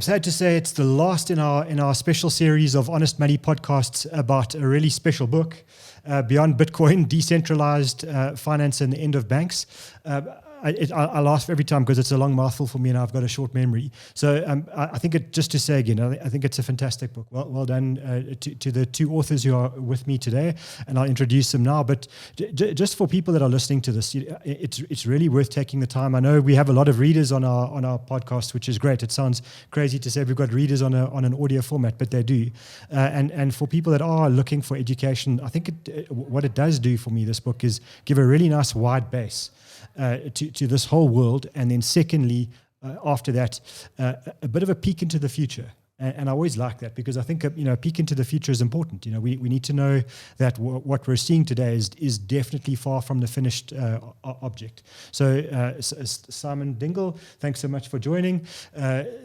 I'm sad to say it's the last in our special series of Honest Money podcasts about a really special book, Beyond Bitcoin, Decentralized Finance and the End of Banks. I laugh every time because it's a long mouthful for me and I've got a short memory. So I think just to say again, I think it's a fantastic book. Well done to the two authors who are with me today, and I'll introduce them now. But just for people that are listening to this, it's really worth taking the time. I know we have a lot of readers on our podcast, which is great. It sounds crazy to say we've got readers on an audio format, but they do. And for people that are looking for education, I think what it does do for me, this book, is give a really nice wide base to this whole world, and then secondly, after that, a bit of a peek into the future. And I always like that because I think a peek into the future is important. We need to know that what we're seeing today is definitely far from the finished object. So Simon Dingle, thanks so much for joining.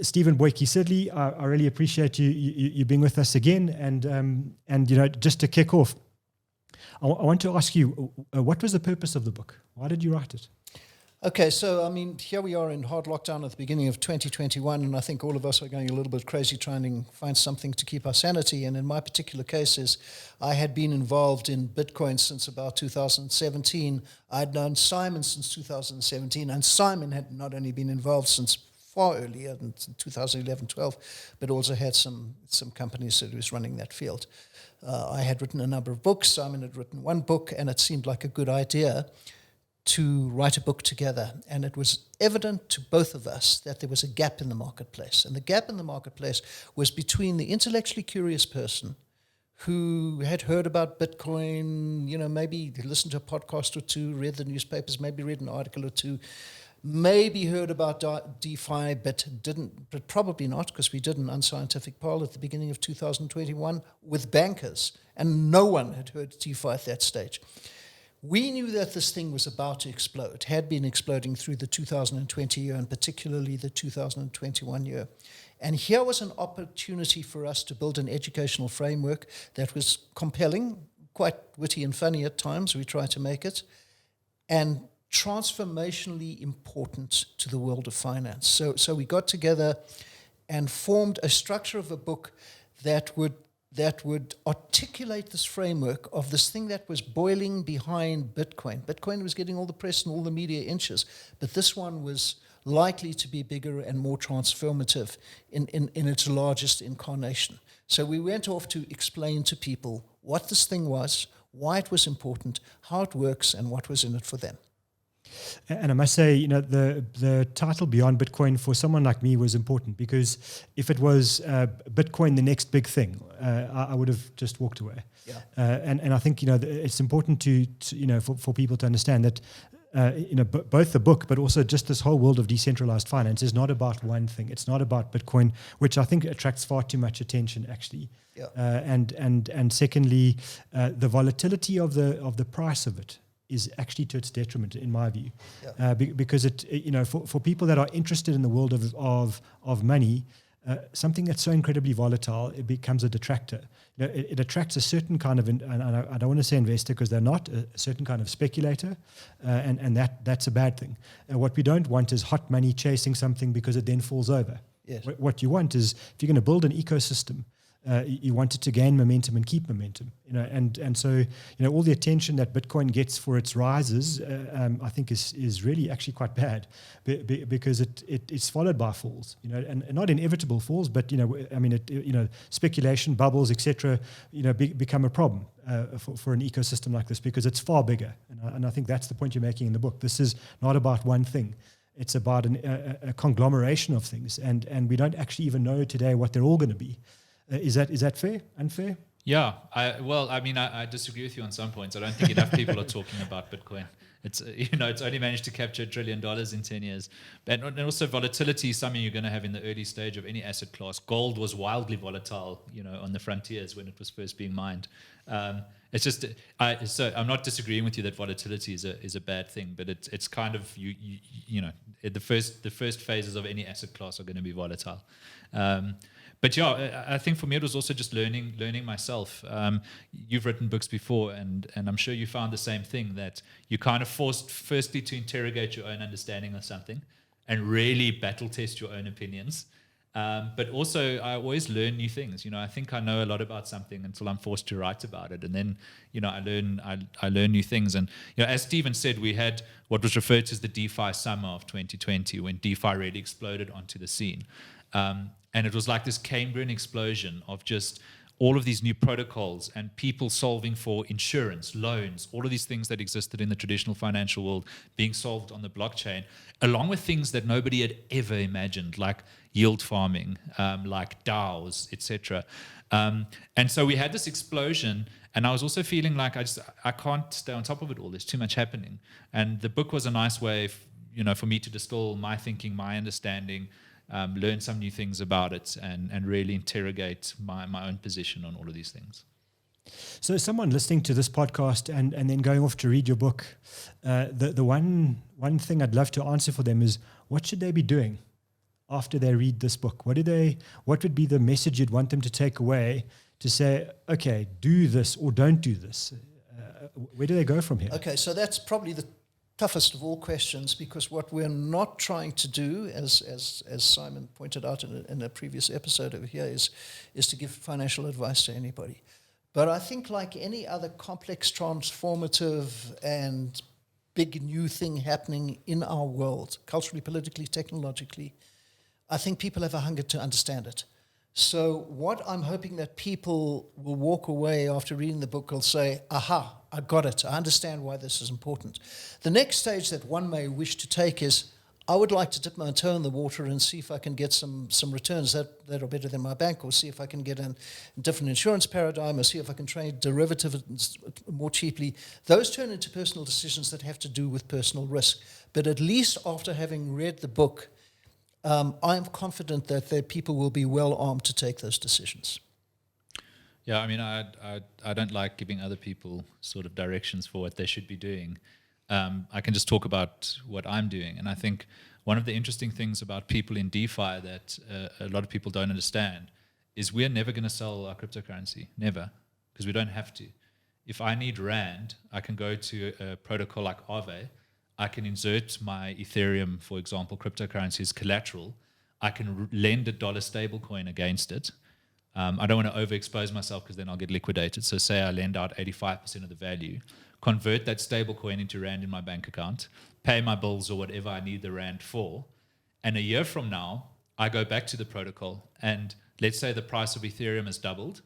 Stephen Boykey Sidley, I really appreciate you being with us again. And just to kick off, I want to ask you, what was the purpose of the book? Why did you write it? Okay, so, here we are in hard lockdown at the beginning of 2021, and I think all of us are going a little bit crazy trying to find something to keep our sanity. And in my particular cases, I had been involved in Bitcoin since about 2017. I'd known Simon since 2017, and Simon had not only been involved since far earlier, in 2011-12, but also had some companies that was running that field. I had written a number of books. Simon had written one book, and it seemed like a good idea to write a book together. And it was evident to both of us that there was a gap in the marketplace. And the gap in the marketplace was between the intellectually curious person who had heard about Bitcoin, maybe listened to a podcast or two, read the newspapers, maybe read an article or two, maybe heard about DeFi, but probably not, because we did an unscientific poll at the beginning of 2021 with bankers, and no one had heard DeFi at that stage. We knew that this thing was about to explode, had been exploding through the 2020 year and particularly the 2021 year. And here was an opportunity for us to build an educational framework that was compelling, quite witty and funny at times, we tried to make it, and transformationally important to the world of finance. So we got together and formed a structure of a book that would articulate this framework of this thing that was boiling behind Bitcoin. Bitcoin was getting all the press and all the media inches, but this one was likely to be bigger and more transformative in its largest incarnation. So we went off to explain to people what this thing was, why it was important, how it works, and what was in it for them. And I must say, the title Beyond Bitcoin for someone like me was important, because if it was Bitcoin, the next big thing, I would have just walked away. Yeah. And I think, it's important to for people to understand that, both the book, but also just this whole world of decentralized finance is not about one thing. It's not about Bitcoin, which I think attracts far too much attention, actually. Yeah. And secondly, the volatility of the price of it is actually to its detriment, in my view, because it for people that are interested in the world of money, something that's so incredibly volatile, it becomes a detractor. It attracts a certain kind of, and I don't want to say investor because they're not, a certain kind of speculator, and that's a bad thing. What we don't want is hot money chasing something because it then falls over. Yes. What you want is, if you're going to build an ecosystem, you want it to gain momentum and keep momentum, and so all the attention that Bitcoin gets for its rises, I think is really actually quite bad, because it's followed by falls, and not inevitable falls, but speculation bubbles, etc. Become a problem for an ecosystem like this, because it's far bigger, and I think that's the point you're making in the book. This is not about one thing. It's about a conglomeration of things, and we don't actually even know today what they're all going to be. Is that fair? Unfair? Yeah. I disagree with you on some points. I don't think enough people are talking about Bitcoin. It's it's only managed to capture $1 trillion in 10 years. And also volatility is something you're going to have in the early stage of any asset class. Gold was wildly volatile, on the frontiers when it was first being mined. It's just, so I'm not disagreeing with you that volatility is a bad thing, but it's kind of the first phases of any asset class are going to be volatile. But yeah, I think for me it was also just learning myself. You've written books before, and I'm sure you found the same thing, that you kind of forced firstly to interrogate your own understanding of something and really battle test your own opinions. But also, I always learn new things. I think I know a lot about something until I'm forced to write about it, and then I learn new things. And as Stephen said, we had what was referred to as the DeFi summer of 2020, when DeFi really exploded onto the scene, and it was like this Cambrian explosion of just all of these new protocols and people solving for insurance, loans, all of these things that existed in the traditional financial world being solved on the blockchain, along with things that nobody had ever imagined, like yield farming, like DAOs, etc. And so we had this explosion, and I was also feeling like I can't stay on top of it all. There's too much happening. And the book was a nice way, for me to distill my thinking, my understanding, learn some new things about it, and really interrogate my own position on all of these things. So someone listening to this podcast and then going off to read your book, the one thing I'd love to answer for them is, what should they be doing after they read this book? What would be the message you'd want them to take away to say, okay, do this or don't do this? Where do they go from here? Okay, so that's probably the toughest of all questions, because what we're not trying to do, as Simon pointed out in a previous episode over here, is to give financial advice to anybody. But I think, like any other complex, transformative, and big new thing happening in our world, culturally, politically, technologically, I think people have a hunger to understand it. So what I'm hoping that people will walk away after reading the book will say, aha, I got it. I understand why this is important. The next stage that one may wish to take is, I would like to dip my toe in the water and see if I can get some returns that are better than my bank, or see if I can get a different insurance paradigm, or see if I can trade derivatives more cheaply. Those turn into personal decisions that have to do with personal risk. But at least after having read the book, I'm confident that people will be well armed to take those decisions. Yeah, I mean, I don't like giving other people sort of directions for what they should be doing. I can just talk about what I'm doing. And I think one of the interesting things about people in DeFi that a lot of people don't understand is we're never going to sell our cryptocurrency, never, because we don't have to. If I need Rand, I can go to a protocol like Aave. I can insert my Ethereum, for example, cryptocurrency as collateral. I can lend a dollar stablecoin against it. I don't want to overexpose myself because then I'll get liquidated. So say I lend out 85% of the value, convert that stablecoin into Rand in my bank account, pay my bills or whatever I need the Rand for, and a year from now, I go back to the protocol, and let's say the price of Ethereum has doubled.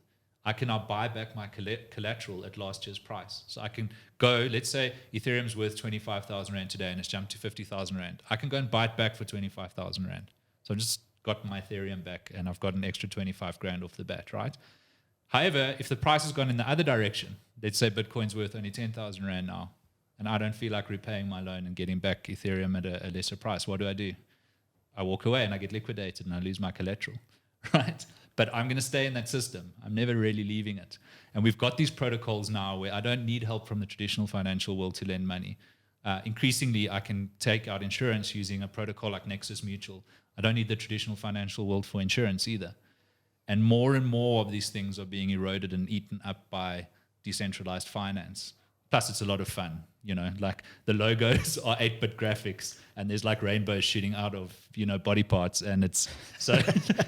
I can now buy back my collateral at last year's price. So I can go, let's say Ethereum's worth 25,000 Rand today and it's jumped to 50,000 Rand. I can go and buy it back for 25,000 Rand. So I've just got my Ethereum back and I've got an extra 25 grand off the bat, right? However, if the price has gone in the other direction, let's say Bitcoin's worth only 10,000 Rand now, and I don't feel like repaying my loan and getting back Ethereum at a lesser price, what do? I walk away and I get liquidated and I lose my collateral, right? But I'm going to stay in that system. I'm never really leaving it. And we've got these protocols now where I don't need help from the traditional financial world to lend money. Increasingly, I can take out insurance using a protocol like Nexus Mutual. I don't need the traditional financial world for insurance either. And more of these things are being eroded and eaten up by decentralized finance. Plus, it's a lot of fun. Like the logos are 8-bit graphics, and there's like rainbows shooting out of, body parts. And it's so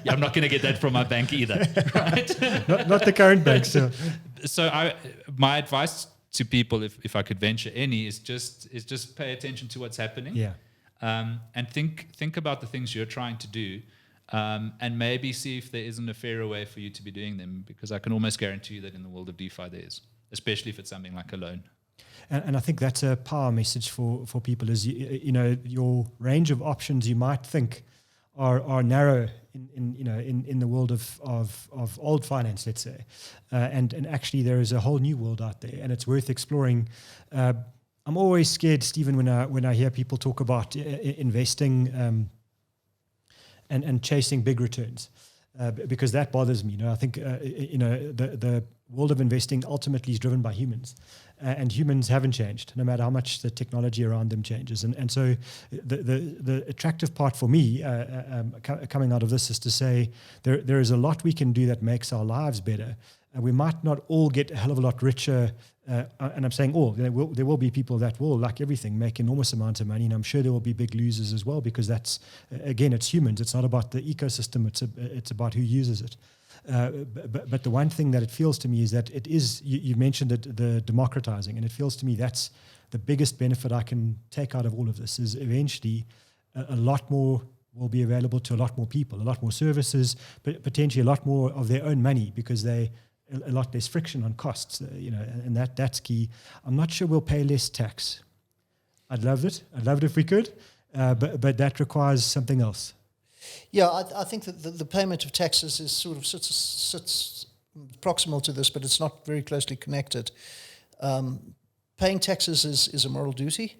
I'm not going to get that from my bank either, right? not the current bank, so. So my advice to people, if I could venture any, is just pay attention to what's happening. Yeah. And think about the things you're trying to do, and maybe see if there isn't a fairer way for you to be doing them, because I can almost guarantee you that in the world of DeFi there is, especially if it's something like a loan. And I think that's a power message for people is, your range of options you might think are narrow in the world of old finance, let's say. And actually there is a whole new world out there, and it's worth exploring. I'm always scared, Stephen, when I hear people talk about investing and chasing big returns, because that bothers me. I think the world of investing ultimately is driven by humans, and humans haven't changed, no matter how much the technology around them changes. And so the attractive part for me coming out of this is to say there is a lot we can do that makes our lives better, we might not all get a hell of a lot richer. And I'm saying all. There will be people that will, like everything, make enormous amounts of money, and I'm sure there will be big losers as well, because that's, again, it's humans. It's not about the ecosystem. It's about who uses it. But the one thing that it feels to me is that it is, you mentioned it, the democratizing, and it feels to me that's the biggest benefit I can take out of all of this, is eventually a lot more will be available to a lot more people, a lot more services, but potentially a lot more of their own money, because a lot less friction on costs, and that's key. I'm not sure we'll pay less tax. I'd love it. I'd love it if we could, but that requires something else. Yeah, I think that the payment of taxes is sort of sits proximal to this, but it's not very closely connected. Paying taxes is a moral duty,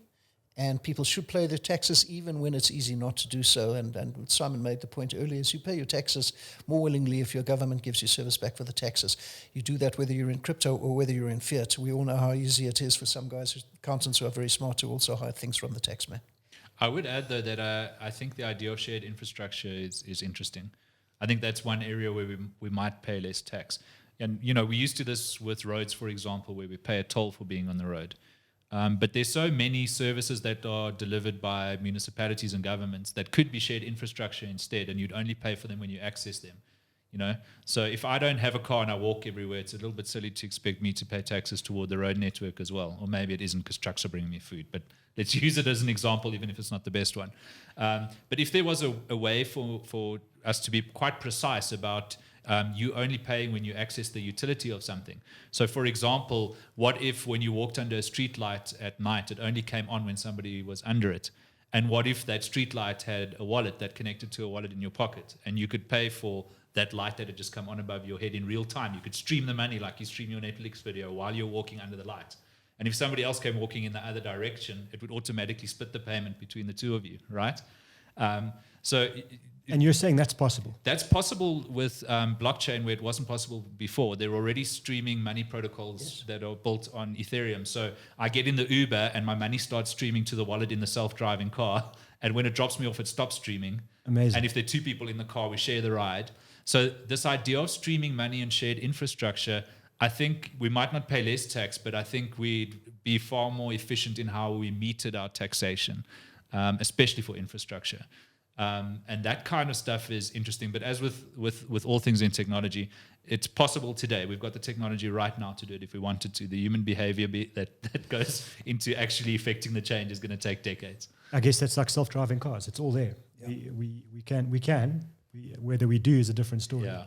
and people should pay their taxes even when it's easy not to do so. And Simon made the point earlier, is you pay your taxes more willingly if your government gives you service back for the taxes. You do that whether you're in crypto or whether you're in fiat. We all know how easy it is for some guys, accountants who are very smart, to also hide things from the tax man. I would add, though, that I think the idea of shared infrastructure is interesting. I think that's one area where we might pay less tax. And, we used to this with roads, for example, where we pay a toll for being on the road. But there's so many services that are delivered by municipalities and governments that could be shared infrastructure instead, and you'd only pay for them when you access them. So if I don't have a car and I walk everywhere, it's a little bit silly to expect me to pay taxes toward the road network as well. Or maybe it isn't, because trucks are bringing me food. But let's use it as an example, even if it's not the best one. But if there was a way for us to be quite precise about you only paying when you access the utility of something. So, for example, what if when you walked under a street light at night, it only came on when somebody was under it? And what if that street light had a wallet that connected to a wallet in your pocket, and you could pay for that light that had just come on above your head in real time? You could stream the money like you stream your Netflix video while you're walking under the light. And if somebody else came walking in the other direction, it would automatically split the payment between the two of you, right? And you're saying that's possible? That's possible with blockchain, where it wasn't possible before. There are already streaming money protocols that are built on Ethereum. So I get in the Uber and my money starts streaming to the wallet in the self-driving car. And when it drops me off, it stops streaming. Amazing. And if there are two people in the car, we share the ride. So this idea of streaming money and shared infrastructure, I think we might not pay less tax, but I think we'd be far more efficient in how we meted our taxation, especially for infrastructure. And that kind of stuff is interesting. But as with all things in technology, it's possible today. We've got the technology right now to do it if we wanted to. The human behavior that goes into actually affecting the change is going to take decades. I guess that's like self-driving cars. It's all there. Yeah. We can. Whether we do is a different story. Yeah.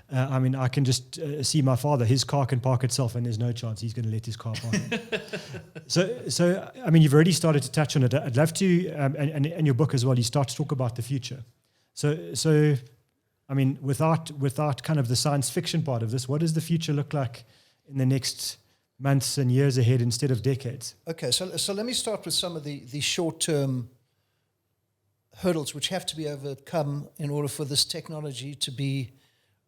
I mean, I can just see my father. His car can park itself, and there's no chance he's going to let his car park. So I mean, you've already started to touch on it. I'd love to, and your book as well, you start to talk about the future. So I mean, without kind of the science fiction part of this, what does the future look like in the next months and years ahead instead of decades? Okay, so let me start with some of the short-term hurdles which have to be overcome in order for this technology to be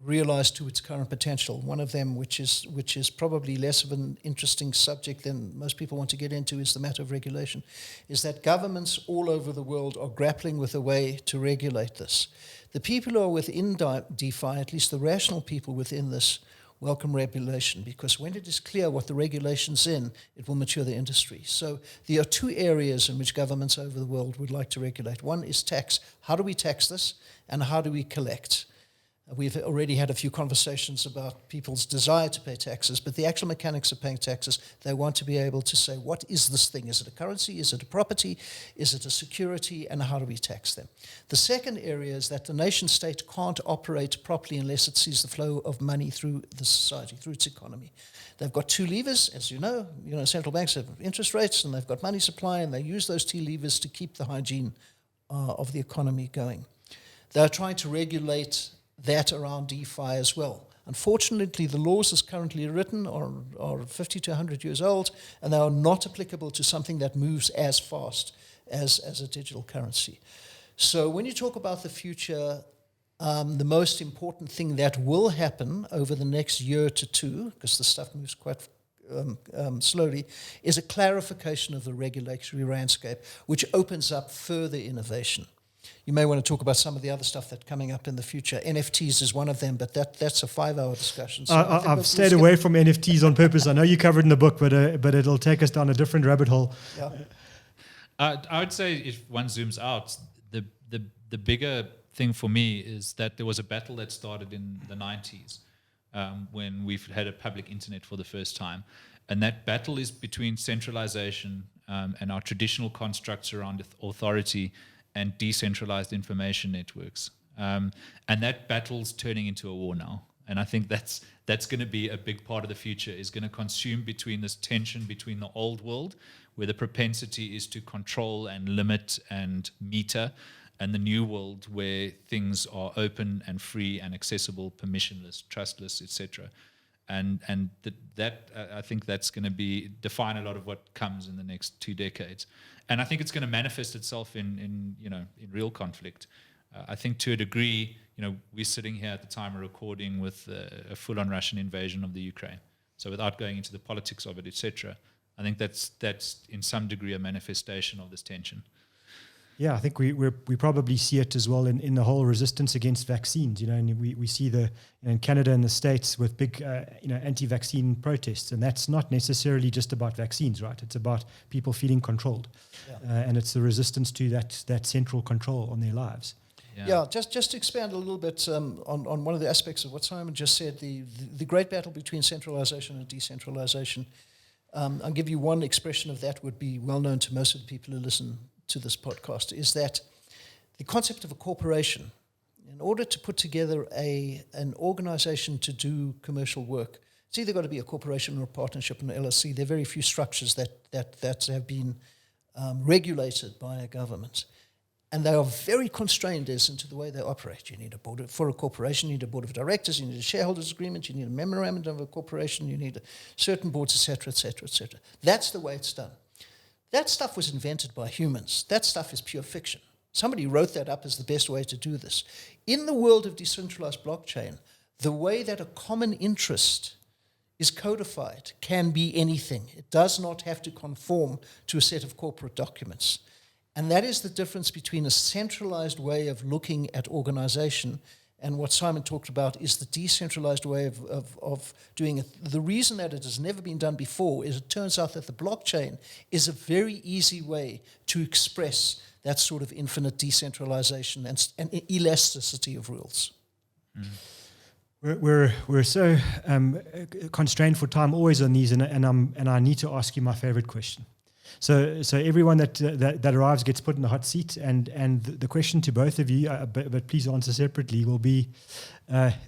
realized to its current potential. One of them, which is probably less of an interesting subject than most people want to get into, is the matter of regulation, is that governments all over the world are grappling with a way to regulate this. The people who are within DeFi, at least the rational people within this, welcome regulation, because when it is clear what the regulation's in, it will mature the industry. So there are two areas in which governments over the world would like to regulate. One is tax. How do we tax this? And how do we collect? We've already had a few conversations about people's desire to pay taxes, but the actual mechanics of paying taxes, they want to be able to say, what is this thing? Is it a currency? Is it a property? Is it a security? And how do we tax them? The second area is that the nation state can't operate properly unless it sees the flow of money through the society, through its economy. They've got two levers, as you know, central banks have interest rates and they've got money supply, and they use those two levers to keep the hygiene of the economy going. They're trying to regulate that around DeFi as well. Unfortunately, the laws as currently written are 50 to 100 years old, and they are not applicable to something that moves as fast as a digital currency. So when you talk about the future, the most important thing that will happen over the next year to two, because the stuff moves quite slowly, is a clarification of the regulatory landscape, which opens up further innovation. You may want to talk about some of the other stuff that's coming up in the future. NFTs is one of them, but that's a 5-hour discussion. So I've stayed away from NFTs on purpose. I know you covered in the book, but it'll take us down a different rabbit hole. Yeah. I would say if one zooms out, the bigger thing for me is that there was a battle that started in the 90s when we've had a public internet for the first time. And that battle is between centralization and our traditional constructs around authority and decentralized information networks. And that battle's turning into a war now. And I think that's going to be a big part of the future, is going to consume between this tension between the old world, where the propensity is to control and limit and meter, and the new world where things are open and free and accessible, permissionless, trustless, etc. And that I think that's going to define a lot of what comes in the next 2 decades. And I think it's going to manifest itself in real conflict. I think to a degree, we're sitting here at the time of recording with a full-on Russian invasion of the Ukraine. So without going into the politics of it, etc., I think that's in some degree a manifestation of this tension. Yeah, I think we probably see it as well in the whole resistance against vaccines. And we see in Canada and the States with big anti-vaccine protests, and that's not necessarily just about vaccines, right? It's about people feeling controlled, and it's the resistance to that central control on their lives. Yeah, just to expand a little bit on one of the aspects of what Simon just said, the great battle between centralization and decentralization. I'll give you one expression of that would be well known to most of the people who listen to this podcast, is that the concept of a corporation, in order to put together an organization to do commercial work, it's either got to be a corporation or a partnership, an LLC. There are very few structures that have been regulated by a government. And they are very constrained as into the way they operate. You need a board for a corporation, you need a board of directors, you need a shareholders agreement, you need a memorandum of a corporation, you need certain boards, etc., etc., etc. That's the way it's done. That stuff was invented by humans. That stuff is pure fiction. Somebody wrote that up as the best way to do this. In the world of decentralized blockchain, the way that a common interest is codified can be anything. It does not have to conform to a set of corporate documents. And that is the difference between a centralized way of looking at organization and what Simon talked about is the decentralized way of doing it. The reason that it has never been done before is it turns out that the blockchain is a very easy way to express that sort of infinite decentralization and elasticity of rules. We're so constrained for time always on these, and I need to ask you my favorite question. So everyone that arrives gets put in the hot seat, and the question to both of you, but please answer separately, will be,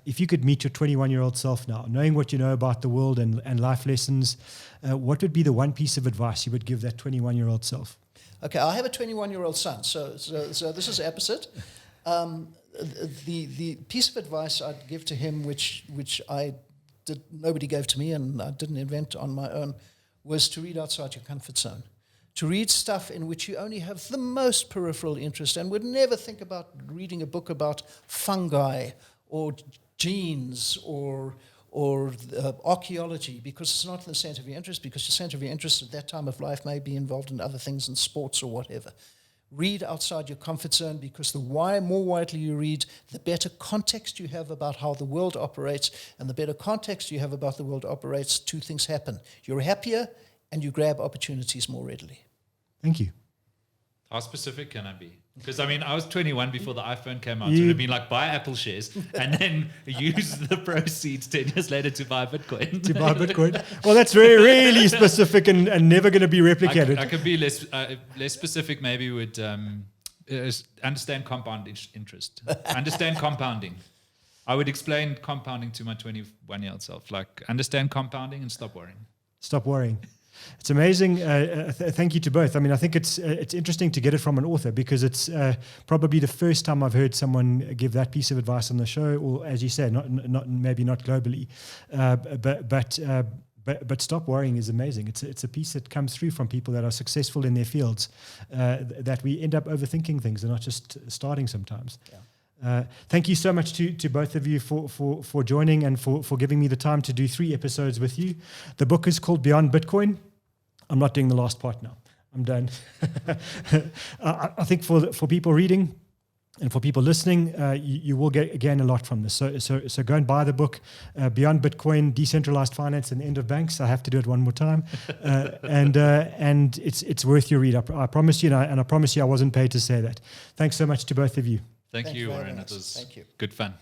if you could meet your 21-year-old self now, knowing what you know about the world and life lessons, what would be the one piece of advice you would give that 21-year-old self? Okay, I have a 21-year-old son, so this is opposite. The piece of advice I'd give to him, which nobody gave to me and I didn't invent on my own, was to read outside your comfort zone. To read stuff in which you only have the most peripheral interest and would never think about reading a book about fungi or genes or archaeology, because it's not in the center of your interest, because your center of your interest at that time of life may be involved in other things, in sports or whatever. Read outside your comfort zone, because the more widely you read, the better context you have about how the world operates, and the better context you have about the world operates, two things happen. You're happier and you grab opportunities more readily. Thank you. How specific can I be? Because, I was 21 before the iPhone came out. It would have been like, buy Apple shares and then use the proceeds 10 years later to buy Bitcoin. To buy Bitcoin. Well, that's really specific and never going to be replicated. I could be less specific, maybe would understand compound interest. Understand compounding. I would explain compounding to my 21-year-old self. Like, understand compounding and stop worrying. Stop worrying. It's amazing. Thank you to both. I think it's interesting to get it from an author, because it's probably the first time I've heard someone give that piece of advice on the show, or as you say, maybe not globally, but stop worrying is amazing. It's a piece that comes through from people that are successful in their fields, that we end up overthinking things and not just starting sometimes. Yeah. Thank you so much to both of you for joining and for giving me the time to do 3 episodes with you. The book is called Beyond Bitcoin. I'm not doing the last part now. I'm done. I think for people reading, And for people listening, you will gain a lot from this. So go and buy the book, Beyond Bitcoin, Decentralized Finance and the End of Banks. I have to do it one more time. And it's worth your read. I promise you, and I promise you I wasn't paid to say that. Thanks so much to both of you. Thank you, for Warren. having It us. was Thank you. good fun.